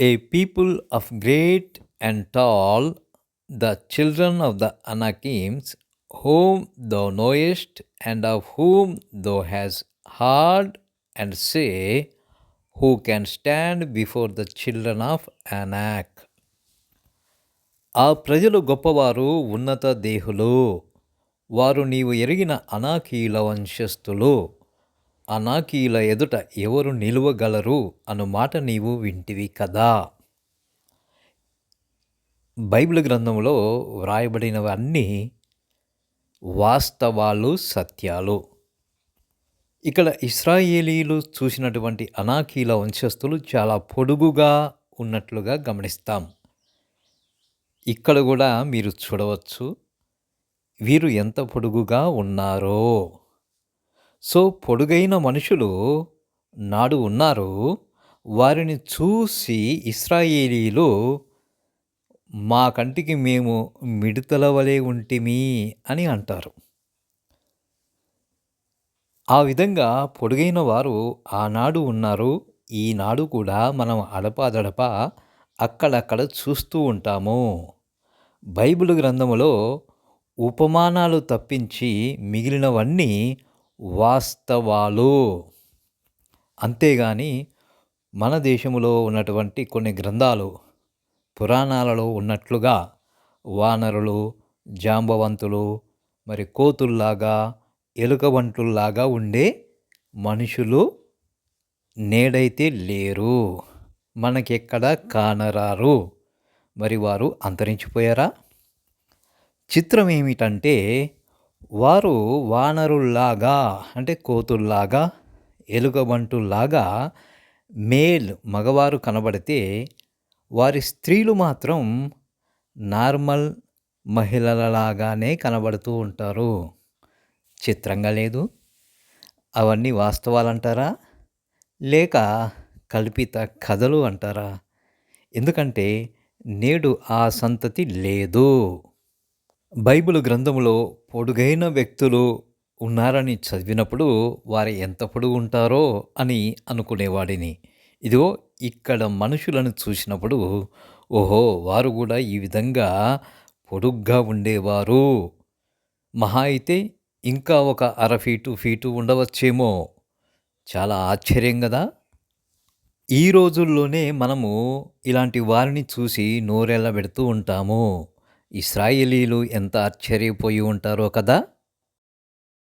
A people of great and tall, the children of the Anakims, whom thou knowest, and of whom thou hast heard, and say, who can stand before the children of Anak? ఆ ప్రజలు గొప్పవారు, ఉన్నత దేహులు. వారు నీవు ఎరిగిన అనాకీల వంశస్థులు. అనాకీల ఎదుట ఎవరు నిలువగలరు అను మాట నీవు వింటివి కదా. బైబిల్ గ్రంథంలో వ్రాయబడినవన్నీ వాస్తవాలు, సత్యాలు. ఇక్కడ ఇశ్రాయేలీలు చూసినటువంటి అనాకీల వంశస్థులు చాలా పొడుగుగా ఉన్నట్లుగా గమనిస్తాం. ఇక్కడ కూడా మీరు చూడవచ్చు వీరు ఎంత పొడుగుగా ఉన్నారో. సో పొడుగైన మనుషులు నాడు ఉన్నారు. వారిని చూసి ఇశ్రాయేలీలు మా కంటికి మేము మిడతల వలె ఉంటిమి అని అంటారు. ఆ విధంగా పొడుగైన వారు ఆనాడు ఉన్నారు. ఈనాడు కూడా మనం అడపాదడప అక్కడక్కడ చూస్తూ ఉంటాము. బైబిల్ గ్రంథములో ఉపమానాలు తప్పించి మిగిలినవన్నీ వాస్తవాలు. అంతేగాని మన దేశంలో ఉన్నటువంటి కొన్ని గ్రంథాలు పురాణాలలో ఉన్నట్లుగా వానరులు, జాంబవంతులు, మరి కోతుల్లాగా, ఎలుకబంటుల్లాగా ఉండే మనుషులు నేడైతే లేరు, మనకెక్కడ కానరారు. మరి వారు అంతరించిపోయారా? చిత్రం ఏమిటంటే వారు వానరుల్లాగా, అంటే కోతుల్లాగా, ఎలుకబంటుల్లాగా మగవారు కనబడితే వారి స్త్రీలు మాత్రం నార్మల్ మహిళలలాగానే కనబడుతూ ఉంటారు. చిత్రంగా లేదు? అవన్నీ వాస్తవాలంటారా, లేక కల్పిత కథలు అంటారా? ఎందుకంటే నేడు ఆ సంతతి లేదు. బైబిల్ గ్రంథంలో పొడుగైన వ్యక్తులు ఉన్నారని చదివినప్పుడు వారు ఎంత పొడుగు ఉంటారో అని అనుకునేవాడిని. ఇదిగో ఇక్కడ మనుషులను చూసినప్పుడు ఓహో, వారు కూడా ఈ విధంగా పొడుగ్గా ఉండేవారు. మహా అయితే ఇంకా ఒక ఫీటు ఉండవచ్చేమో. చాలా ఆశ్చర్యం కదా. ఈ రోజుల్లోనే మనము ఇలాంటి వారిని చూసి నోరెళ్ళబెడుతూ ఉంటాము. ఇశ్రాయేలీలు ఎంత ఆశ్చర్యపోయి ఉంటారో కదా.